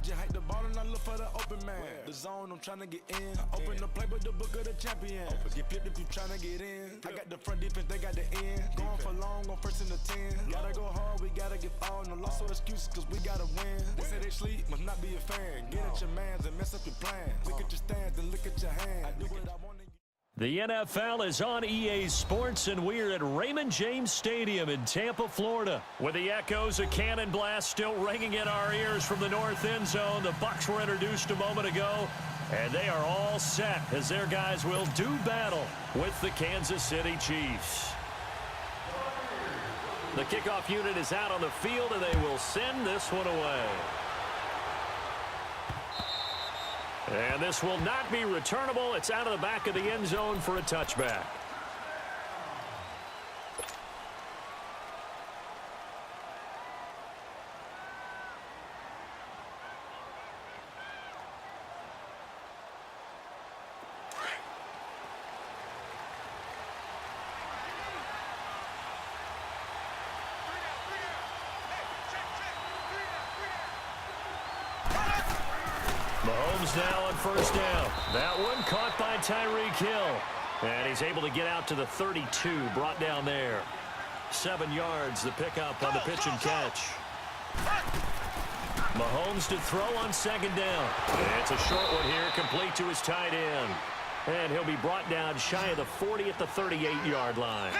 just hike the ball and I look for the open man. The zone, I'm trying to get in. Open the playbook, the book of the champion. Get flipped if you trying to get in. I got the front defense, they got the end. Going for long, on first and the 10. Gotta go hard, we gotta get all. No loss or excuses, cause we gotta win. They say they sleep, must not be a fan. Get at your mans and mess up your plans. Look at your stands and look at your hands. I do what I want. The NFL is on EA Sports, and we're at Raymond James Stadium in Tampa, Florida. With the echoes of Cannon Blast still ringing in our ears from the north end zone, the Bucs were introduced a moment ago, and they are all set as their guys will do battle with the Kansas City Chiefs. The kickoff unit is out on the field, and they will send this one away. And this will not be returnable. It's out of the back of the end zone for a touchback. Mahomes now on first down. That one caught by Tyreek Hill. And he's able to get out to the 32, brought down there. 7 yards, the pickup on the pitch and catch. Mahomes to throw on second down. It's a short one here, complete to his tight end. And he'll be brought down shy of the 40 at the 38-yard line.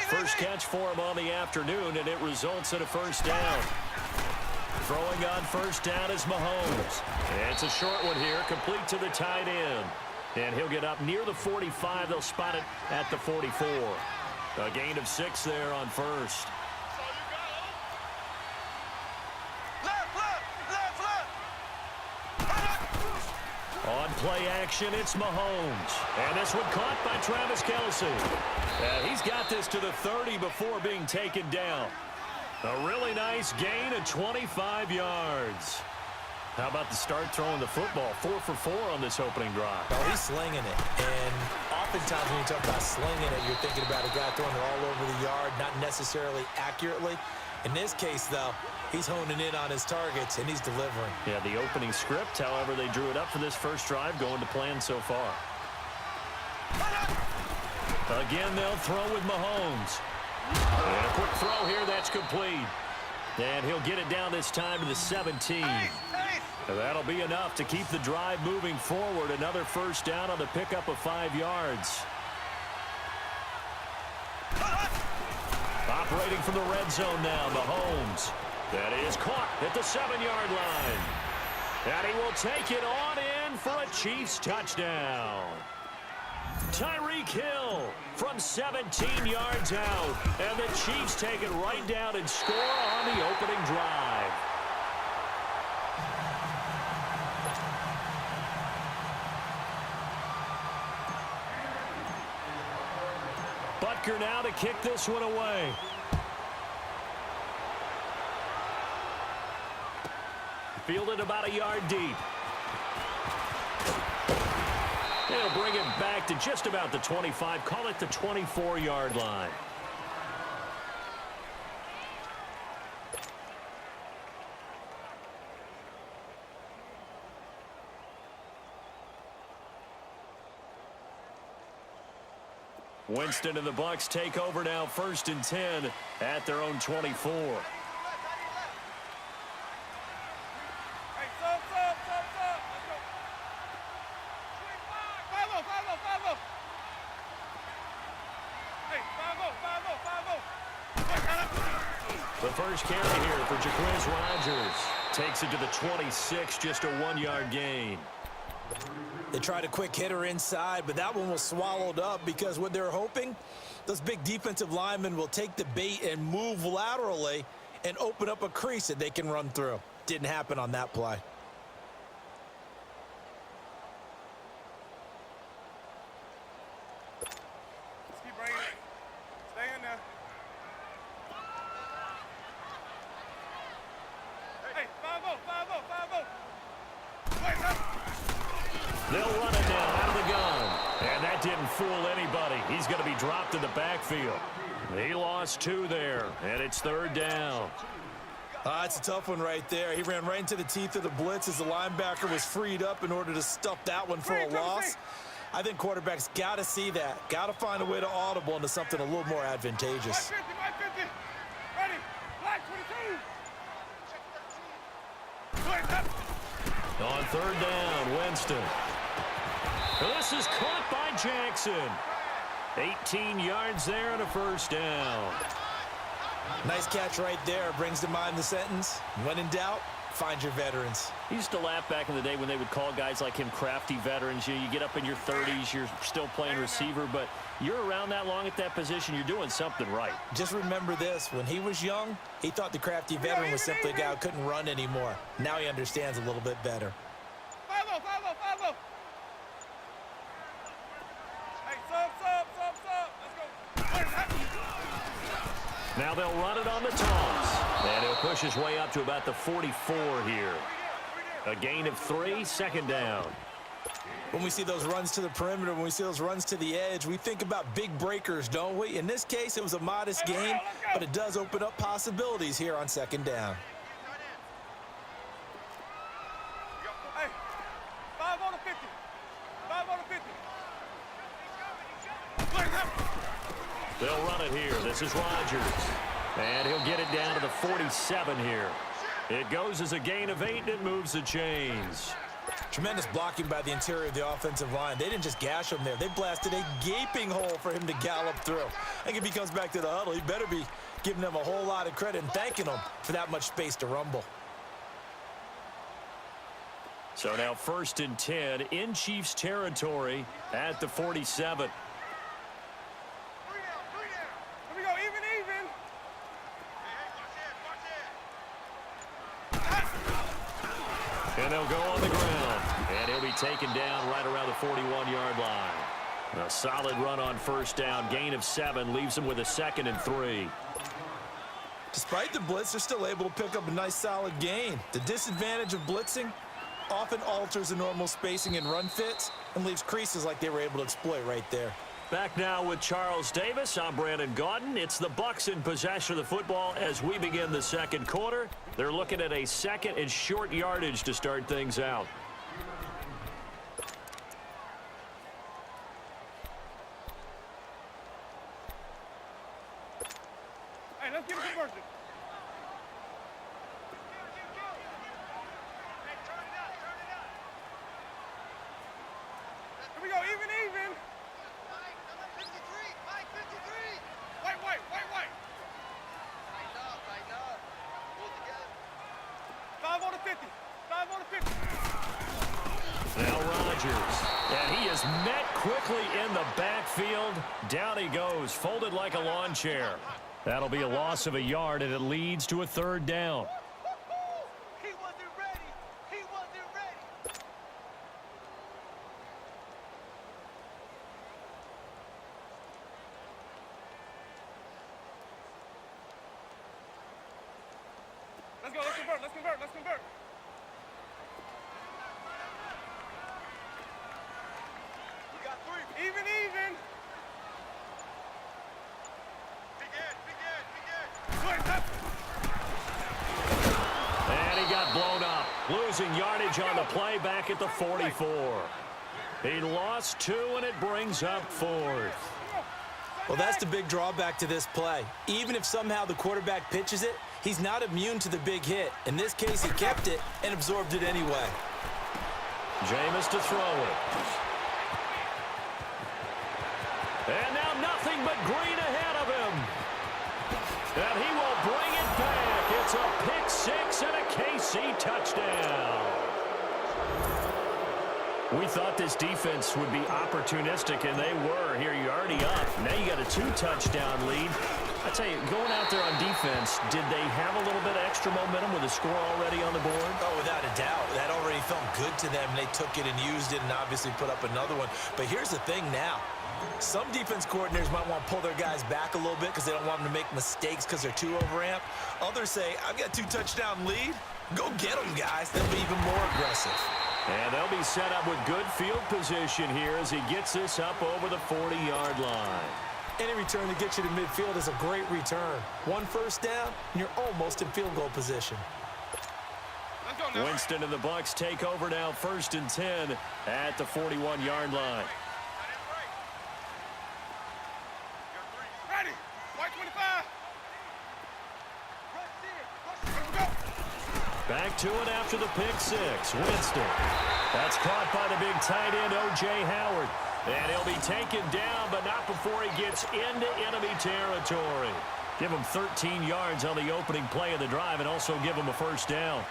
First catch for him on the afternoon, and it results in a first down. Throwing on first down is Mahomes. It's a short one here, complete to the tight end. And he'll get up near the 45. They'll spot it at the 44. A gain of 6 there on first. On play action, it's Mahomes. And this one caught by Travis Kelce. He's got this to the 30 before being taken down. A really nice gain of 25 yards. How about the start throwing the football? 4 for 4 on this opening drive. Oh, he's slinging it. And oftentimes when you talk about slinging it, you're thinking about a guy throwing it all over the yard, not necessarily accurately. In this case, though, he's honing in on his targets, and he's delivering. Yeah, the opening script, however, they drew it up for this first drive, going to plan so far. Again, they'll throw with Mahomes. And a quick throw here, that's complete. And he'll get it down this time to the 17. That'll be enough to keep the drive moving forward. Another first down on the pickup of 5 yards. Operating from the red zone now, Mahomes. That is caught at the 7-yard line. And he will take it on in for a Chiefs touchdown. Tyreek Hill from 17 yards out. And the Chiefs take it right down and score on the opening drive. Butker now to kick this one away. Fielded about a yard deep. He'll bring it back to just about the 25. Call it the 24-yard line. Winston and the Bucs take over now, 1st and 10 at their own 24. The first carry here for Jacquizz Rodgers. Takes it to the 26, just a 1-yard gain. They tried a quick hitter inside, but that one was swallowed up because what they're hoping, those big defensive linemen will take the bait and move laterally and open up a crease that they can run through. Didn't happen on that play. They'll run it down out of the gun. And that didn't fool anybody. He's going to be dropped in the backfield. He lost 2 there, and it's 3rd down. It's a tough one right there. He ran right into the teeth of the blitz as the linebacker was freed up in order to stuff that one for a loss. I think quarterbacks got to see that. Got to find a way to audible into something a little more advantageous. 50, 50. Ready. Black 22. On third down, Winston. This is caught by Jackson. 18 yards there and a first down. Nice catch right there. Brings to mind the sentence, when in doubt, find your veterans. He used to laugh back in the day when they would call guys like him crafty veterans. You get up in your 30s, you're still playing receiver, but you're around that long at that position, you're doing something right. Just remember this. When he was young, he thought the crafty veteran was simply a guy who couldn't run anymore. Now he understands a little bit better. 5-0, 5-0, 5-0. Hey, sub. Let's go. Now they'll run it on the toss. And he'll push his way up to about the 44 here. A gain of 3, second down. When we see those runs to the perimeter, when we see those runs to the edge, we think about big breakers, don't we? In this case, it was a modest gain, but it does open up possibilities here on second down. Hey, 5 on the 50. 5 on the 50. They'll run it here. This is Rodgers. And he'll get it down to the 47 here. It goes as a gain of 8, and it moves the chains. Tremendous blocking by the interior of the offensive line. They didn't just gash him there. They blasted a gaping hole for him to gallop through. I think if he comes back to the huddle, he better be giving them a whole lot of credit and thanking them for that much space to rumble. So now 1st and 10 in Chiefs territory at the 47. Here we go, even. And they'll go on the ground. And he'll be taken down right around the 41-yard line. A solid run on first down. Gain of 7 leaves him with a 2nd and 3. Despite the blitz, they're still able to pick up a nice solid gain. The disadvantage of blitzing often alters the normal spacing and run fits and leaves creases like they were able to exploit right there. Back now with Charles Davis. I'm Brandon Gaudin. It's the Bucs in possession of the football as we begin the second quarter. They're looking at a 2nd and short yardage to start things out. Hey, let's get a conversion. Here we go, even. White. 5 on the 50. 5 on the 50. Now Rodgers. And he is met quickly in the backfield. Down he goes, folded like a lawn chair. That'll be a loss of a yard, and it leads to a 3rd down. He wasn't ready. Let's convert. We got 3. Even. And he got blown up. Losing yardage on the play back at the 44. He lost 2, and it brings up 4th. Well, that's the big drawback to this play. Even if somehow the quarterback pitches it, he's not immune to the big hit. In this case, he kept it and absorbed it anyway. Jameis to throw it. And now nothing but green ahead of him. And he will bring it back. It's a pick 6 and a KC touchdown. We thought this defense would be opportunistic, and they were. Here you're already up. Now you got a 2-touchdown lead. I tell you, going out there on defense, did they have a little bit of extra momentum with a score already on the board? Oh, without a doubt. That already felt good to them. They took it and used it and obviously put up another one. But here's the thing now. Some defense coordinators might want to pull their guys back a little bit because they don't want them to make mistakes because they're too overamped. Others say, I've got a 2-touchdown lead. Go get them, guys. They'll be even more aggressive. And they'll be set up with good field position here as he gets this up over the 40-yard line. Any return to get you to midfield is a great return. One first down, and you're almost in field goal position. Winston and the Bucs take over now, 1st and 10 at the 41-yard line. Ready. White 25. Back to it after the pick six. Winston. That's caught by the big tight end, O.J. Howard. And he'll be taken down, but not before he gets into enemy territory. Give him 13 yards on the opening play of the drive and also give him a first down.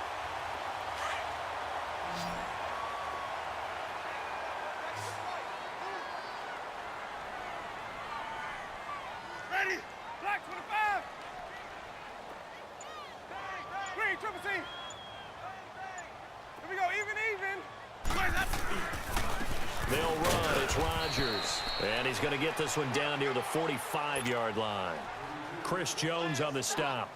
Ready. Black 25. Green, triple team. Here we go, even. They'll run. It's Rodgers. And he's going to get this one down near the 45-yard line. Chris Jones on the stop.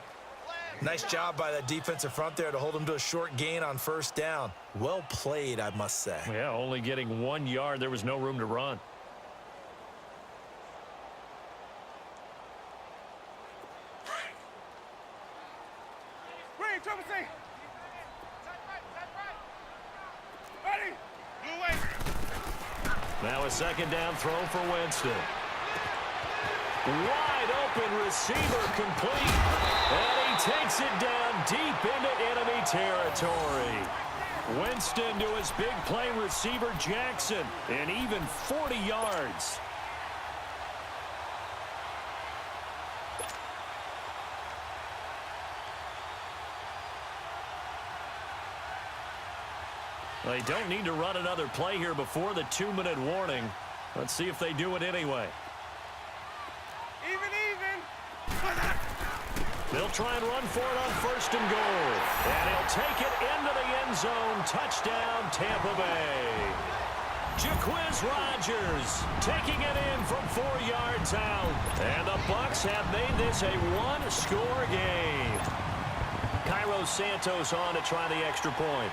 Nice job by that defensive front there to hold him to a short gain on first down. Well played, I must say. Yeah, only getting 1 yard. There was no room to run. Green, triple team. Ready. Blue way. Now a second down throw for Winston. Wide open receiver complete. And he takes it down deep into enemy territory. Winston to his big play receiver Jackson. And even 40 yards. They don't need to run another play here before the 2-minute warning. Let's see if they do it anyway. Even. They'll try and run for it on 1st and goal. And he'll take it into the end zone. Touchdown, Tampa Bay. Jaquiz Rodgers taking it in from 4 yards out. And the Bucs have made this a one-score game. Cairo Santos on to try the extra point.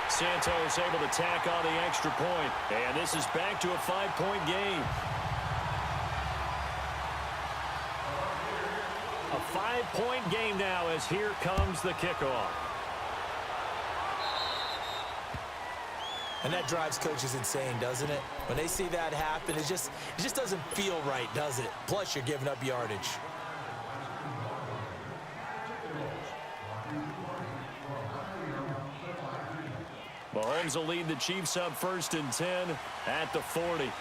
Santos able to tack on the extra point. And this is back to a 5-point game. A 5-point game now as here comes the kickoff. And that drives coaches insane, doesn't it? When they see that happen, it just doesn't feel right, does it? Plus, you're giving up yardage. Mahomes will lead the Chiefs up 1st and 10 at the 40.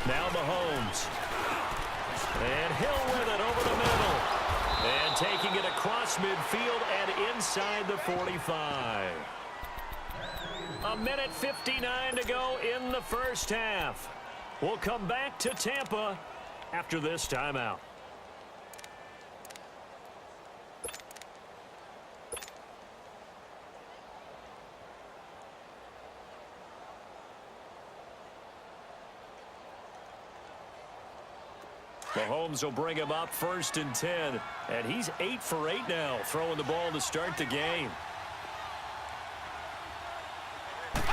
Now Mahomes. And Hill with it over the middle. And taking it across midfield and inside the 45. 1:59 to go in the first half. We'll come back to Tampa after this timeout. Mahomes will bring him up 1st and 10. And he's 8 for 8 now, throwing the ball to start the game. And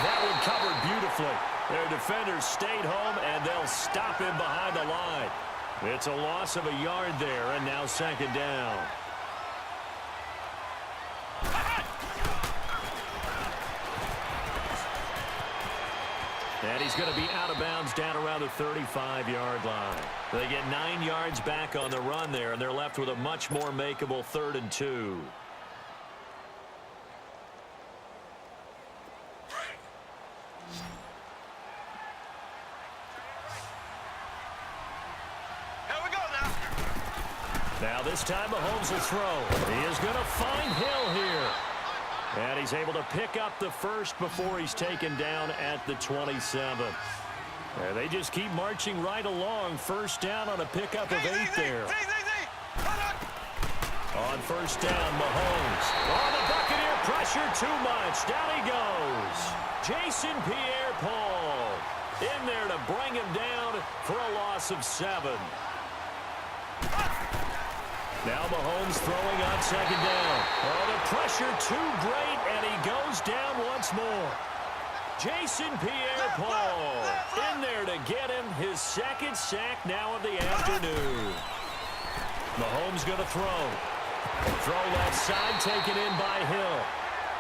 that one covered beautifully. Their defenders stayed home, and they'll stop him behind the line. It's a loss of a yard there, and now 2nd down. And he's going to be out of bounds down around the 35-yard line. They get 9 yards back on the run there, and they're left with a much more makeable 3rd and 2. Here we go now. Now this time Mahomes will throw. He is going to find Hill here. And he's able to pick up the first before he's taken down at the 27. And they just keep marching right along. 1st down on a pickup of 8 there. On 1st down, Mahomes. Oh, the Buccaneer pressure too much. Down he goes. Jason Pierre-Paul. in there to bring him down for a loss of 7. Now Mahomes throwing on second down. Oh, the pressure too great, and he goes down once more. Jason Pierre-Paul in there to get him his second sack now of the afternoon. Mahomes going to throw. Throw left side taken in by Hill.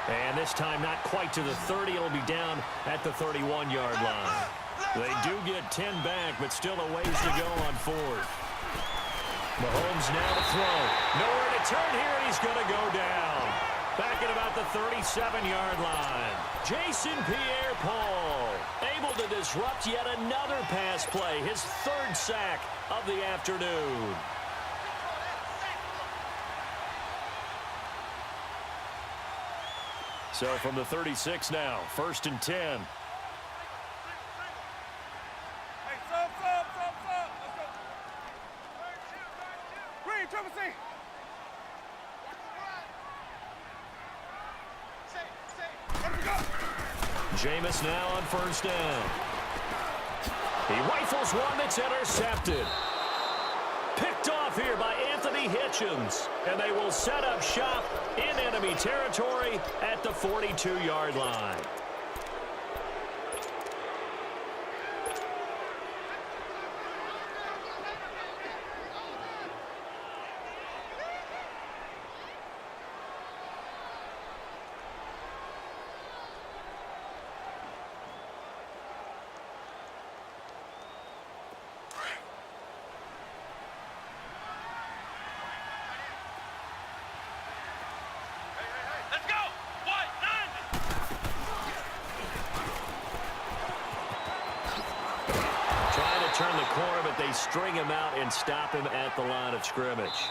And this time not quite to the 30. It'll be down at the 31-yard line. They do get 10 back, but still a ways to go on 4th. Mahomes now to throw. Nowhere to turn here, and he's going to go down. Back at about the 37-yard line. Jason Pierre-Paul able to disrupt yet another pass play. His 3rd sack of the afternoon. So from the 36 now, 1st and 10. Hey, sub. Let's go. Green, triple C. Jameis now on 1st down. He rifles one that's intercepted. Picked off here by Anthony Hitchens. And they will set up shop in enemy territory at the 42-yard line. Turn the corner, but they string him out and stop him at the line of scrimmage.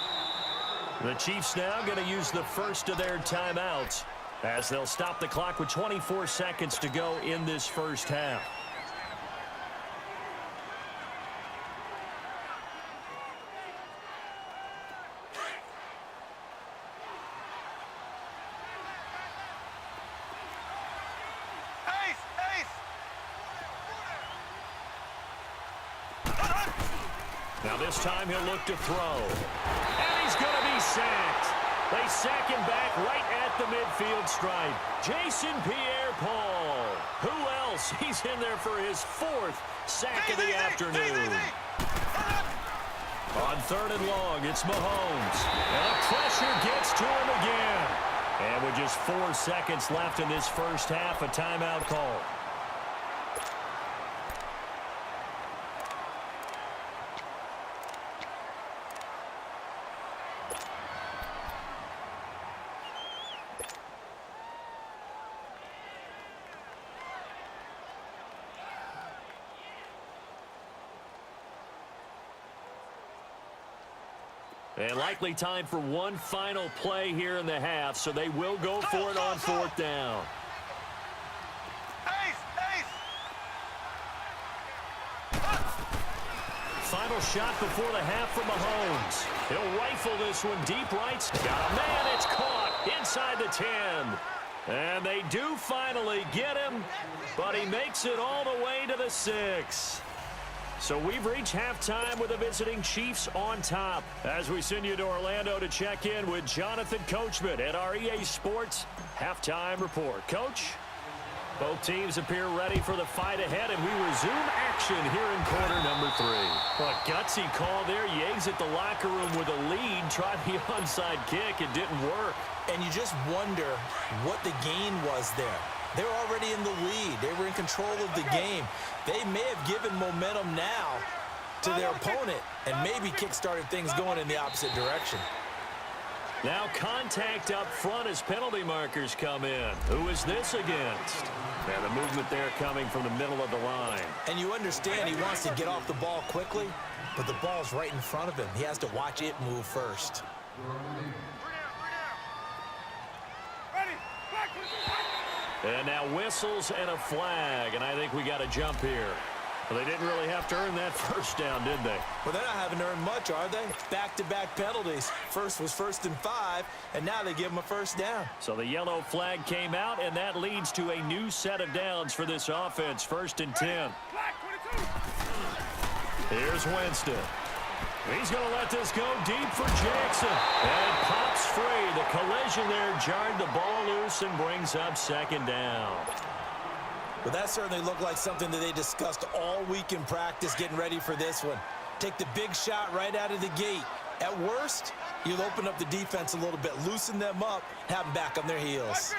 The Chiefs now going to use the first of their timeouts as they'll stop the clock with 24 seconds to go in this first half. Now this time he'll look to throw. And he's going to be sacked. They sack him back right at the midfield stripe. Jason Pierre-Paul. Who else? He's in there for his 4th sack of the afternoon. On 3rd and long, it's Mahomes. And the pressure gets to him again. And with just 4 seconds left in this first half, a timeout call. And likely time for one final play here in the half, so they will go for it on 4th down. Final shot before the half from Mahomes. He'll rifle this one deep right. Got a man, it's caught inside the 10. And they do finally get him, but he makes it all the way to the 6. So we've reached halftime with the visiting Chiefs on top. As we send you to Orlando to check in with Jonathan Coachman at our EA Sports Halftime Report. Coach? Both teams appear ready for the fight ahead, and we resume action here in quarter number 3. A gutsy call there. Yates at the locker room with a lead. Tried the onside kick. It didn't work. And you just wonder what the gain was there. They're already in the lead. They were in control of the game. They may have given momentum now to their opponent and maybe kick-started things going in the opposite direction. Now contact up front as penalty markers come in. Who is this against? And the movement there coming from the middle of the line. And you understand he wants to get off the ball quickly, but the ball's right in front of him. He has to watch it move first. And now whistles and a flag, and I think we got a jump here. Well, they didn't really have to earn that first down, did they? Well, they're not having to earn much, are they? Back-to-back penalties. First was 1st and 5, and now they give them a first down. So the yellow flag came out, and that leads to a new set of downs for this offense. 1st and 10. Here's Winston. He's going to let this go deep for Jackson. And it pops free. The collision there jarred the ball loose and brings up second down. Well, that certainly looked like something that they discussed all week in practice getting ready for this one. Take the big shot right out of the gate. At worst, you'll open up the defense a little bit, loosen them up, have them back on their heels.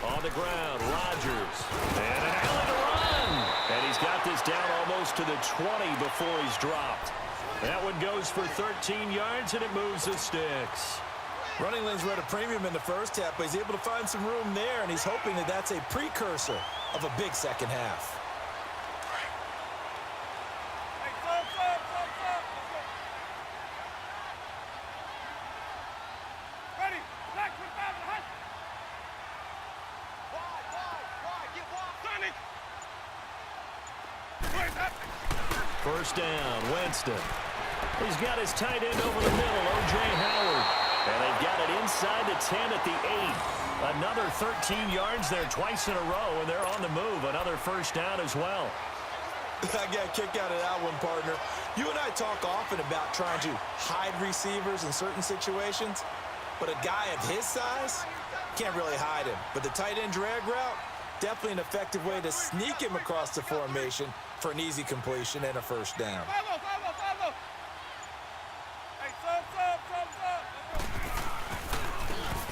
On the ground, Rodgers. And an alley to run. And he's got this down almost to the 20 before he's dropped. That one goes for 13 yards, and it moves the sticks. Running lanes were at a premium in the first half, but he's able to find some room there, and he's hoping that that's a precursor of a big second half. First down, Winston. He's got his tight end over the middle, O.J. Howard. And they've got it inside the 10 at the 8. Another 13 yards there twice in a row, and they're on the move. Another first down as well. I got a kick out of that one, partner. You and I talk often about trying to hide receivers in certain situations, but a guy of his size can't really hide him. But the tight end drag route, definitely an effective way to sneak him across the formation for an easy completion and a first down.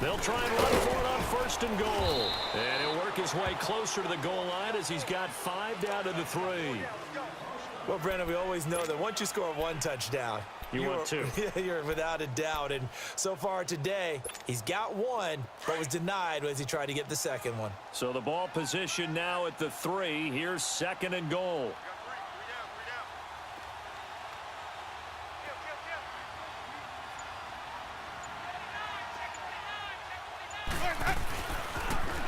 They'll try and run for it on first and goal. And he'll work his way closer to the goal line as he's got 5 down to the 3. Well, Brandon, we always know that once you score one touchdown, want two. You're without a doubt. And so far today, he's got one, but was denied as he tried to get the second one. So the ball position now at the 3. Here's second and goal.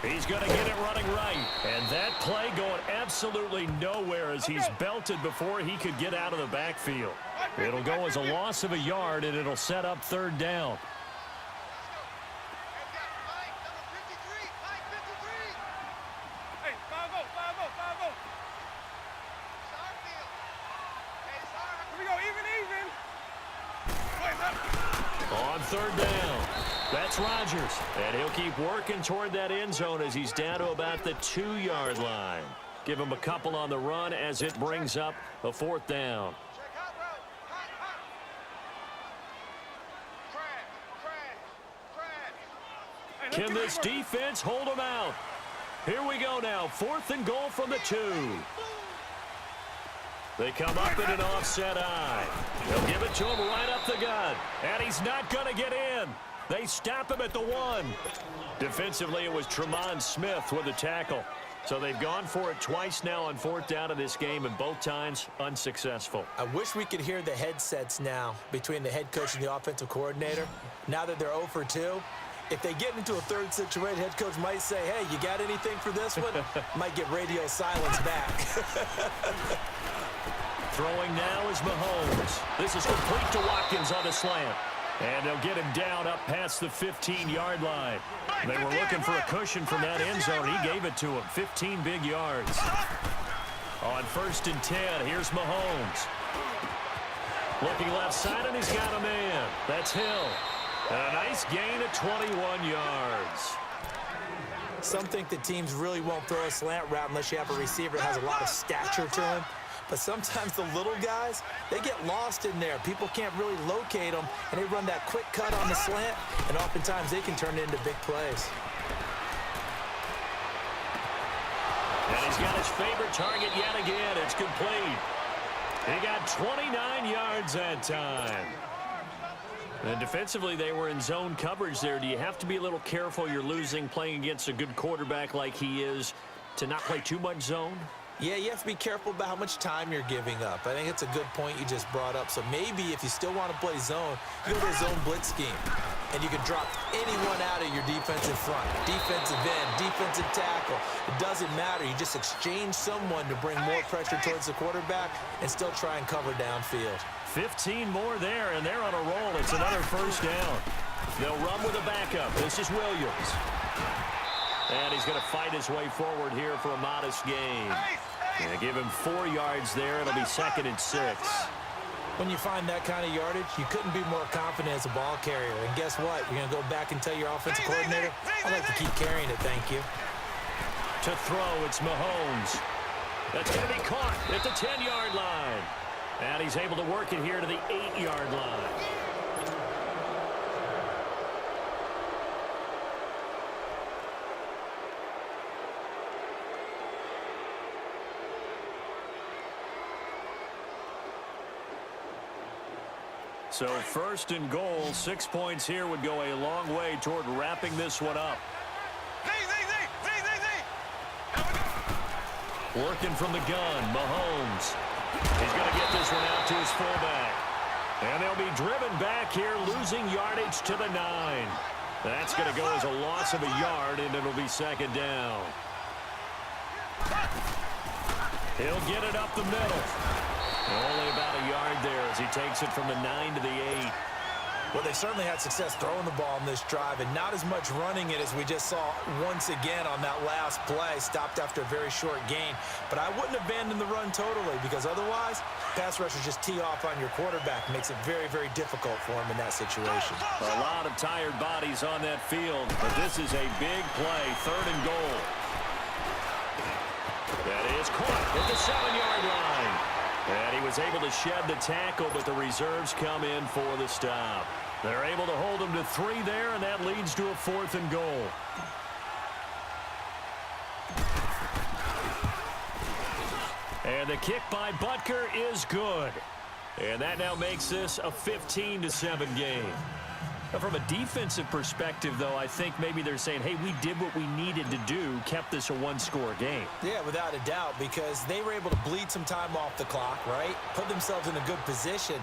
He's going to get it running right. And that play going absolutely nowhere as he's belted before he could get out of the backfield. It'll go as a loss of a yard, and it'll set up third down. On third down, that's Rodgers. And he'll keep working toward that end zone as he's down to about the 2-yard line. Give him a couple on the run as it brings up a fourth down. Can this defense hold him out? Here we go now. Fourth and goal from the 2. They come up in an offset eye. They'll give it to him right up the gut. And he's not going to get in. They stop him at the 1. Defensively, it was Tremont Smith with the tackle. So they've gone for it twice now on fourth down in this game, and both times unsuccessful. I wish we could hear the headsets now between the head coach and the offensive coordinator. Now that they're 0 for 2, if they get into a third situation, head coach might say, hey, you got anything for this one? Might get radio silence back. Throwing now is Mahomes. This is complete to Watkins on the slant. And they'll get him down up past the 15-yard line. They were looking for a cushion from that end zone. He gave it to him. 15 big yards. On first and 10, here's Mahomes. Looking left side, and he's got a man. That's Hill. And a nice gain of 21 yards. Some think that teams really won't throw a slant route unless you have a receiver that has a lot of stature to him. But sometimes the little guys, they get lost in there. People can't really locate them, and they run that quick cut on the slant, and oftentimes they can turn it into big plays. And he's got his favorite target yet again. It's complete. He got 29 yards that time. And defensively, they were in zone coverage there. Do you have to be a little careful? You're losing playing against a good quarterback like he is to not play too much zone? Yeah, you have to be careful about how much time you're giving up. I think it's a good point you just brought up. So maybe if you still want to play zone, you go to a zone blitz scheme. And you can drop anyone out of your defensive front. Defensive end, defensive tackle. It doesn't matter. You just exchange someone to bring more pressure towards the quarterback and still try and cover downfield. 15 more there, and they're on a roll. It's another first down. They'll run with a backup. This is Williams. And he's going to fight his way forward here for a modest gain. And give him 4 yards there. It'll be 2nd and 6. When you find that kind of yardage, you couldn't be more confident as a ball carrier. And guess what? You're going to go back and tell your offensive coordinator, I'd like to keep carrying it, thank you. To throw, it's Mahomes. That's going to be caught at the 10-yard line. And he's able to work it here to the 8-yard line. So 1st and goal, 6 points here would go a long way toward wrapping this one up. Working from the gun, Mahomes. He's going to get this one out to his fullback. And they'll be driven back here, losing yardage to the 9. That's going to go as a loss of a yard, and it'll be 2nd down. He'll get it up the middle. Only about a yard there as he takes it from the 9 to the 8. Well, they certainly had success throwing the ball in this drive and not as much running it as we just saw once again on that last play. Stopped after a very short gain. But I wouldn't abandon the run totally because otherwise, pass rushers just tee off on your quarterback. Makes it very, very difficult for him in that situation. A lot of tired bodies on that field, but this is a big play, 3rd and goal. That is caught at the 7-yard line. And he was able to shed the tackle, but the reserves come in for the stop. They're able to hold him to 3 there, and that leads to a 4th and goal. And the kick by Butker is good. And that now makes this a 15-7 game. Now, from a defensive perspective, though, I think maybe they're saying, hey, we did what we needed to do, kept this a 1-score game. Yeah, without a doubt, because they were able to bleed some time off the clock, right? Put themselves in a good position,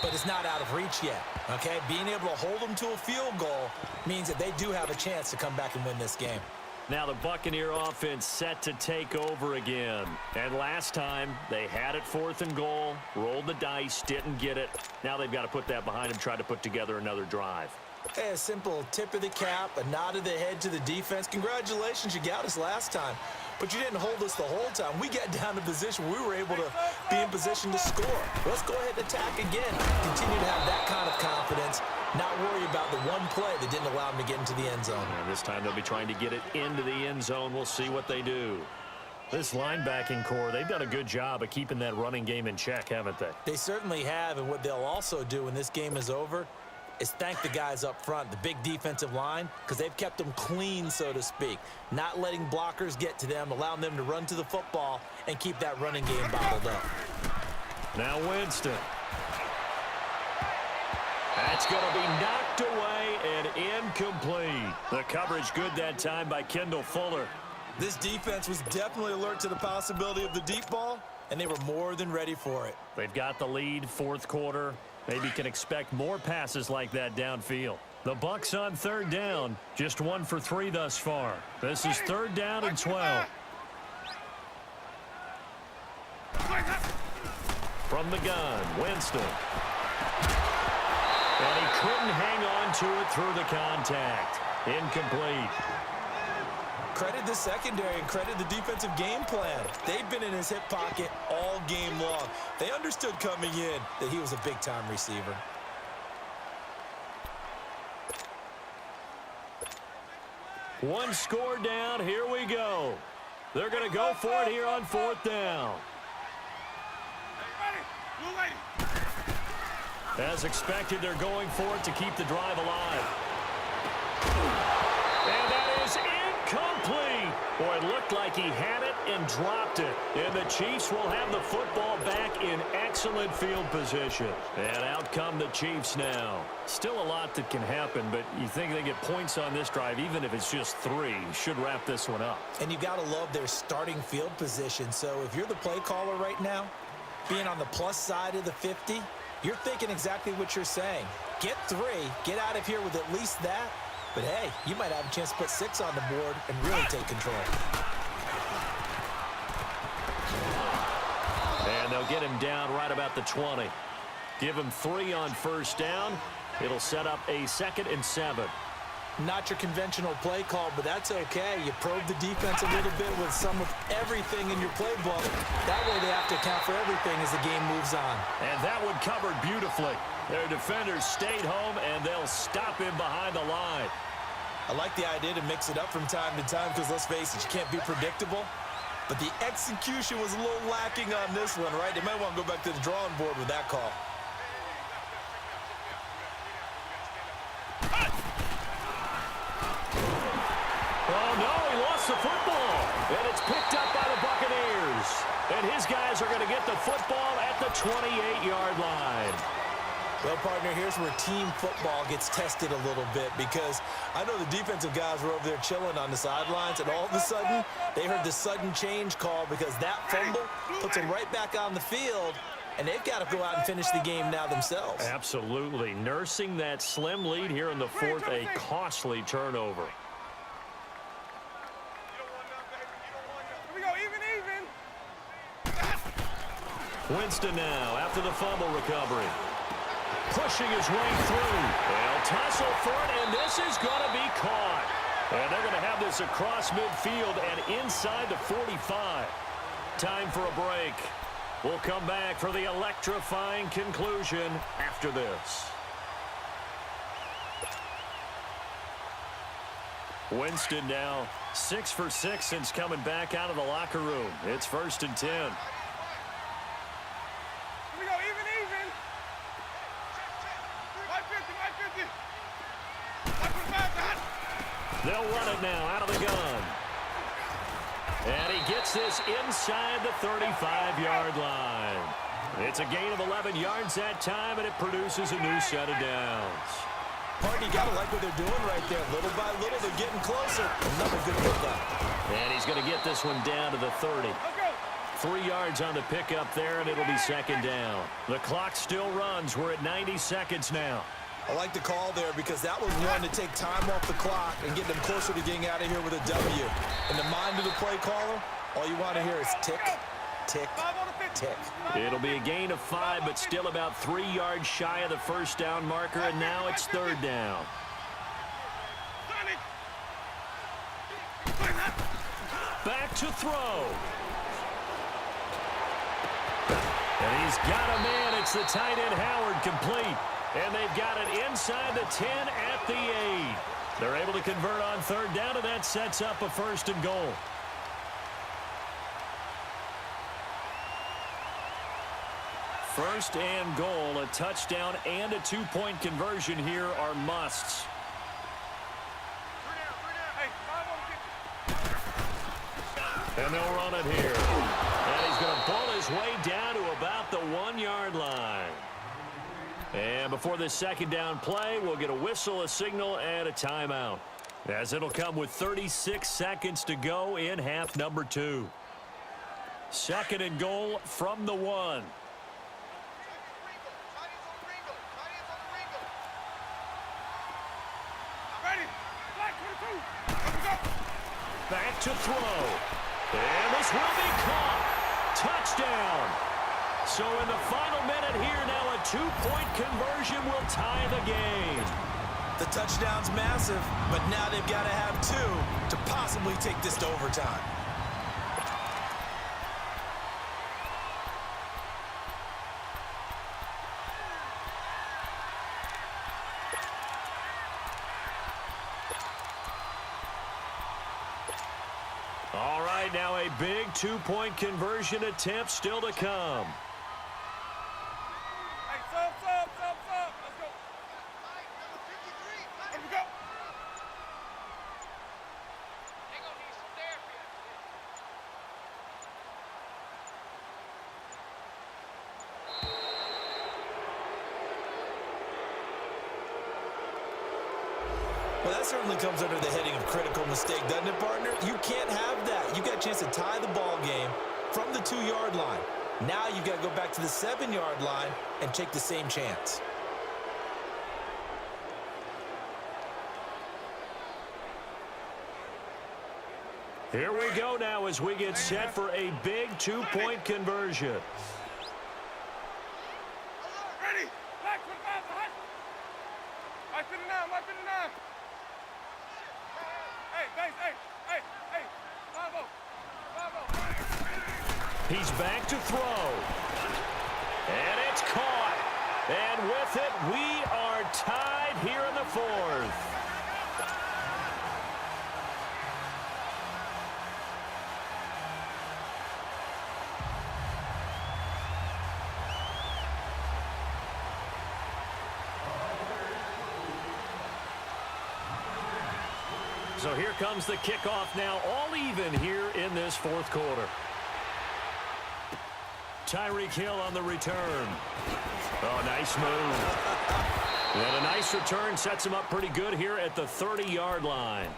but it's not out of reach yet, okay? Being able to hold them to a field goal means that they do have a chance to come back and win this game. Now the Buccaneer offense set to take over again. And last time, they had it 4th and goal, rolled the dice, didn't get it. Now they've got to put that behind them, try to put together another drive. Hey, a simple tip of the cap, a nod of the head to the defense. Congratulations, you got us last time. But you didn't hold us the whole time. We got down to position. We were able to be in position to score. Let's go ahead and attack again. Continue to have that kind of confidence. Not worry about the one play that didn't allow them to get into the end zone. And this time they'll be trying to get it into the end zone. We'll see what they do. This linebacking core, they've done a good job of keeping that running game in check, haven't they? They certainly have, and what they'll also do when this game is over is thank the guys up front, the big defensive line, because they've kept them clean, so to speak. Not letting blockers get to them, allowing them to run to the football and keep that running game bottled up. Now Winston. That's going to be knocked away and incomplete. The coverage good that time by Kendall Fuller. This defense was definitely alert to the possibility of the deep ball, and they were more than ready for it. They've got the lead, 4th quarter. Maybe can expect more passes like that downfield. The Bucs on 3rd down, just 1 for 3 thus far. This is 3rd down and 12. From the gun, Winston. And he couldn't hang on to it through the contact. Incomplete. Credit the secondary and credit the defensive game plan. They've been in his hip pocket all game long. They understood coming in that he was a big-time receiver. One score down. Here we go. They're going to go for it here on 4th down. As expected, they're going for it to keep the drive alive. And that is incomplete. Boy, it looked like he had it and dropped it. And the Chiefs will have the football back in excellent field position. And out come the Chiefs now. Still a lot that can happen, but you think they get points on this drive, even if it's just 3. Should wrap this one up. And you got to love their starting field position. So if you're the play caller right now, being on the plus side of the 50, you're thinking exactly what you're saying. Get 3, get out of here with at least that. But hey, you might have a chance to put 6 on the board and really take control. And they'll get him down right about the 20. Give him 3 on 1st down. It'll set up a 2nd and 7. Not your conventional play call, but that's okay. You probe the defense a little bit with some of everything in your playbook. That way they have to account for everything as the game moves on. And that one covered beautifully. Their defenders stayed home, and they'll stop him behind the line. I like the idea to mix it up from time to time because, let's face it, you can't be predictable. But the execution was a little lacking on this one, right? They might want to go back to the drawing board with that call. Oh, no, he lost the football. And it's picked up by the Buccaneers. And his guys are going to get the football at the 28-yard line. Well, partner, here's where team football gets tested a little bit because I know the defensive guys were over there chilling on the sidelines, and all of a sudden, they heard the sudden change call because that fumble puts them right back on the field, and they've got to go out and finish the game now themselves. Absolutely. Nursing that slim lead here in the fourth, a costly turnover. Here we go, even. Winston now after the fumble recovery. Pushing his way through. They'll tussle for it, and this is going to be caught. And they're going to have this across midfield and inside the 45. Time for a break. We'll come back for the electrifying conclusion after this. Winston now 6 for 6 since coming back out of the locker room. It's 1st and 10. Here we go, even. 550. They'll run it now out of the gun. And he gets this inside the 35-yard line. It's a gain of 11 yards that time, and it produces a new set of downs. Partner, you got to like what they're doing right there. Little by little, they're getting closer. Another good pickup. And he's going to get this one down to the 30. 3 yards on the pickup there, and it'll be 2nd down. The clock still runs. We're at 90 seconds now. I like the call there because that was one to take time off the clock and get them closer to getting out of here with a W. In the mind of the play caller, all you want to hear is tick, tick, tick. It'll be a gain of 5, but still about 3 yards shy of the 1st down marker, and now it's 3rd down. Back to throw. And he's got a man. It's the tight end Howard complete. And they've got it inside the 10 at the 8. They're able to convert on 3rd down, and that sets up a 1st and goal. First and goal, a touchdown and a 2-point conversion here are musts. And they'll run it here. And he's going to pull his way down to about the 1-yard line. And before this 2nd down play, we'll get a whistle, a signal, and a timeout, as it'll come with 36 seconds to go in half number 2. 2nd and goal from the 1. Back to throw. And this will be caught. Touchdown. So in the final minute here now, a 2-point conversion will tie the game. The touchdown's massive, but now they've got to have 2 to possibly take this to overtime. All right, now a big 2-point conversion attempt still to come. Hey, sub. Let's go. Let me go. Well, that certainly comes under the heading of critical mistake, doesn't it, partner? You can't have that. You got a chance to tie the ball game from the 2-yard line. Now you've got to go back to the 7-yard line and take the same chance. Here we go now as we get set for a big 2-point conversion. Ready? Black 25, hot. 559. Hey. 5-0. He's back to throw. And it's caught. And with it, we are tied here in the fourth. So here comes the kickoff now, all even here in this fourth quarter. Tyreek Hill on the return. Oh, nice move. And a nice return sets him up pretty good here at the 30-yard line.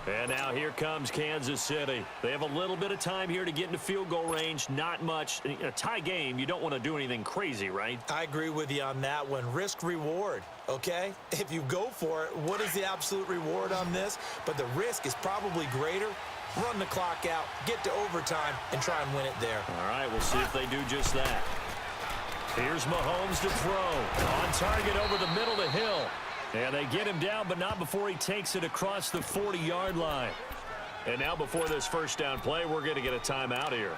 And now here comes Kansas City. They have a little bit of time here to get into field goal range. Not much. In a tie game, you don't want to do anything crazy, right? I agree with you on that one. Risk-reward, okay? If you go for it, what is the absolute reward on this? But the risk is probably greater. Run the clock out, get to overtime, and try and win it there. All right, we'll see if they do just that. Here's Mahomes to throw. On target over the middle to Hill. And they get him down, but not before he takes it across the 40-yard line. And now before this first down play, we're going to get a timeout here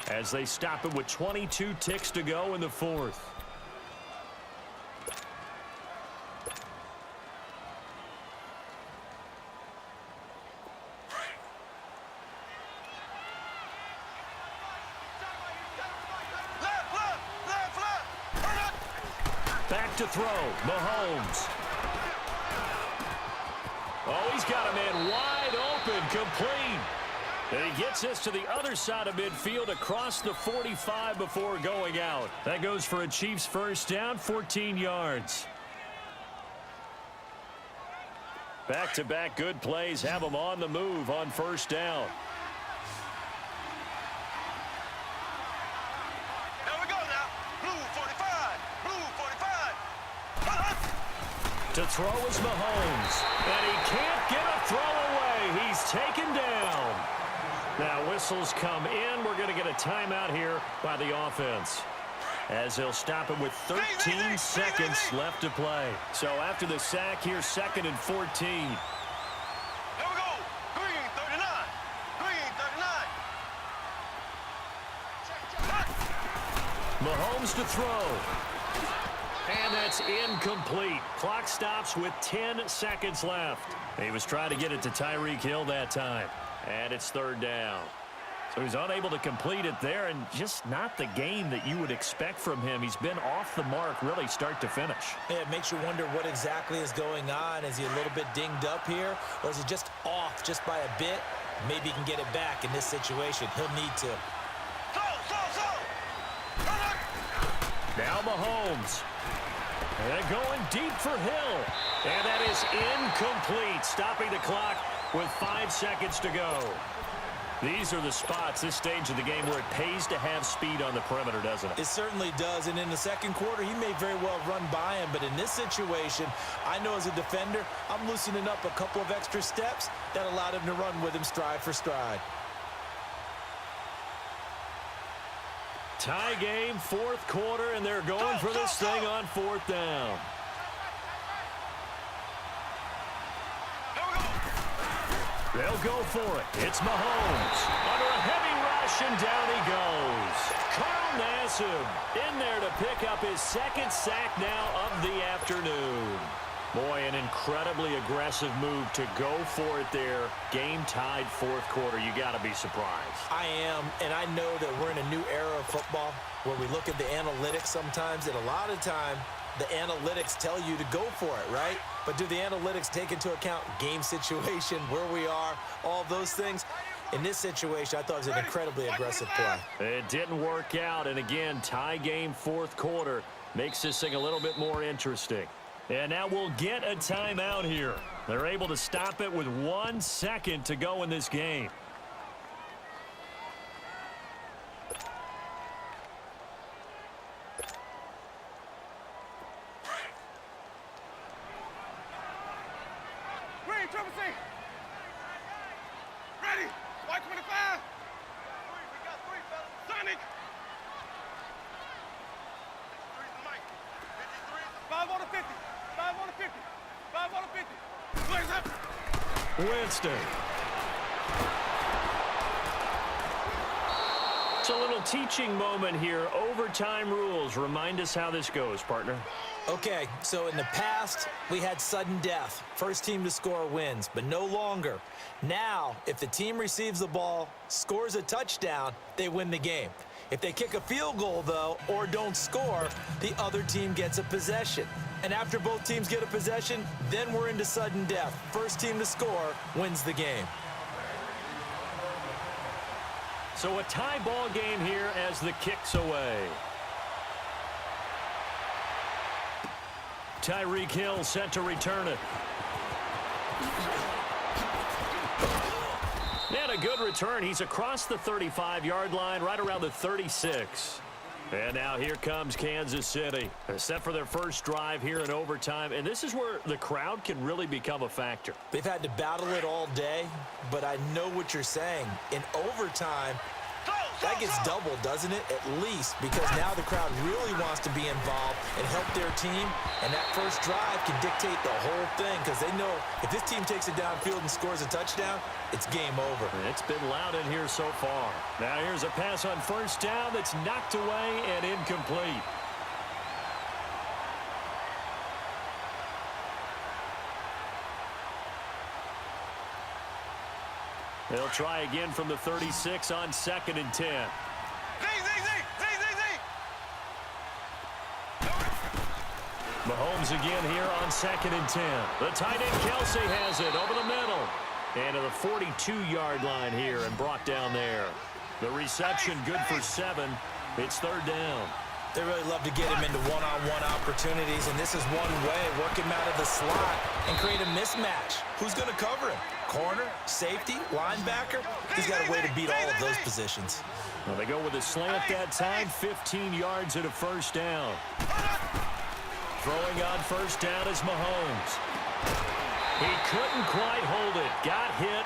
as they stop it with 22 ticks to go in the fourth. Back to throw, Mahomes. Oh, he's got a man wide open, complete. And he gets this to the other side of midfield across the 45 before going out. That goes for a Chiefs first down, 14 yards. Back-to-back good plays have them on the move on first down. To throw is Mahomes, and he can't get a throw away. He's taken down. Now whistles come in. We're going to get a timeout here by the offense, as they'll stop it with 13 seconds left to play. So after the sack here, 2nd and 14. Here we go. Green 39. Green 39. Mahomes to throw. And that's incomplete. Clock stops with 10 seconds left. He was trying to get it to Tyreek Hill that time. And it's 3rd down. So he's unable to complete it there, and just not the game that you would expect from him. He's been off the mark really start to finish. Yeah, it makes you wonder what exactly is going on. Is he a little bit dinged up here, or is he just off just by a bit? Maybe he can get it back in this situation. He'll need to. Now Mahomes. And going deep for Hill. And that is incomplete, stopping the clock with 5 seconds to go. These are the spots, this stage of the game, where it pays to have speed on the perimeter, doesn't it? It certainly does, and in the second quarter, he may very well run by him, but in this situation, I know as a defender, I'm loosening up a couple of extra steps that allowed him to run with him stride for stride. Tie game, 4th quarter, and they're going for this thing on 4th down. They'll go for it. It's Mahomes. Under a heavy rush, and down he goes. Carl Nassib in there to pick up his 2nd sack now of the afternoon. Boy, an incredibly aggressive move to go for it there. Game tied 4th quarter. You got to be surprised. I am, and I know that we're in a new era of football where we look at the analytics sometimes, and a lot of time the analytics tell you to go for it, right? But do the analytics take into account game situation, where we are, all those things? In this situation, I thought it was an incredibly aggressive play. It didn't work out, and again, tie game 4th quarter makes this thing a little bit more interesting. And now we'll get a timeout here. They're able to stop it with 1 second to go in this game. Green, triple C. Ready. White 25. We got 3, fellas. Sonic. 5 on the 50. 5 on the 50. 5 on the 50. Blaze up. Winston It's a little teaching moment here. Overtime rules. Remind us how this goes, partner. Okay, so in the past, we had sudden death. First team to score wins, but no longer. Now, if the team receives the ball, scores a touchdown, they win the game. If they kick a field goal, though, or don't score, the other team gets a possession. And after both teams get a possession, then we're into sudden death. First team to score wins the game. So a tie ball game here as the kick's away. Tyreek Hill set to return it. And a good return. He's across the 35-yard line, right around the 36. And now here comes Kansas City. Set for their first drive here in overtime. And this is where the crowd can really become a factor. They've had to battle it all day, but I know what you're saying. In overtime, that gets doubled, doesn't it? At least, because now the crowd really wants to be involved and help their team. And that first drive can dictate the whole thing because they know if this team takes it downfield and scores a touchdown, it's game over. It's been loud in here so far. Now here's a pass on first down that's knocked away and incomplete. They'll try again from the 36 on 2nd and 10. Mahomes again here on 2nd and 10. The tight end Kelsey has it over the middle. And to the 42-yard line here and brought down there. The reception good for 7. It's 3rd down. They really love to get him into one-on-one opportunities, and this is one way, work him out of the slot and create a mismatch. Who's going to cover him? Corner, safety, linebacker? He's got a way to beat all of those positions. Well, they go with a slant that time, 15 yards and a first down. Throwing on first down is Mahomes. He couldn't quite hold it. Got hit.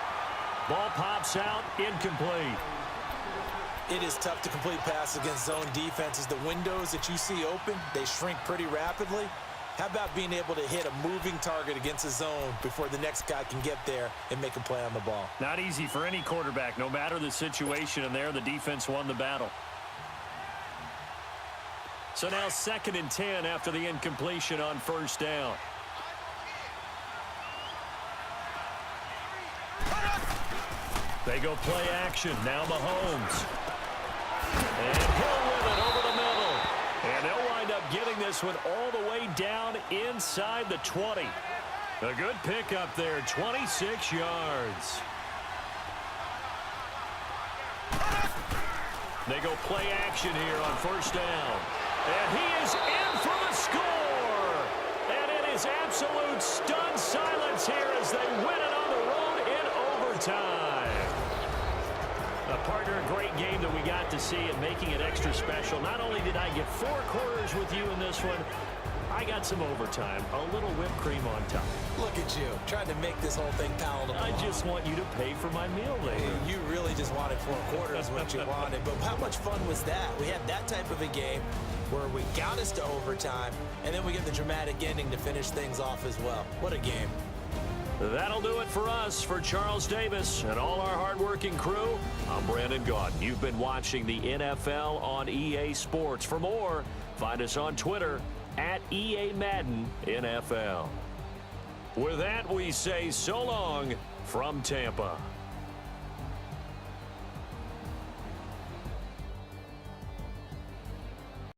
Ball pops out, incomplete. It is tough to complete passes against zone defenses. The windows that you see open, they shrink pretty rapidly. How about being able to hit a moving target against a zone before the next guy can get there and make a play on the ball? Not easy for any quarterback, no matter the situation, and there the defense won the battle. So now 2nd and 10 after the incompletion on first down. They go play action. Now Mahomes. And Hill with it over the middle. And they'll wind up getting this one all the way down inside the 20. A good pickup there, 26 yards. They go play action here on first down. And he is in for the score. And it is absolute stunned silence here as they win it on the road in overtime. Partner, a great game that we got to see and making it extra special. Not only did I get 4 quarters with you in this one, I got some overtime, a little whipped cream on top. Look at you, trying to make this whole thing palatable. I just want you to pay for my meal later. You really just wanted 4 quarters what you wanted, but how much fun was that? We had that type of a game where we got us to overtime, and then we get the dramatic ending to finish things off as well. What a game. That'll do it for us. For Charles Davis and all our hardworking crew, I'm Brandon Gaudin. You've been watching the NFL on EA Sports. For more, find us on Twitter at EA Madden NFL. With that, we say so long from Tampa.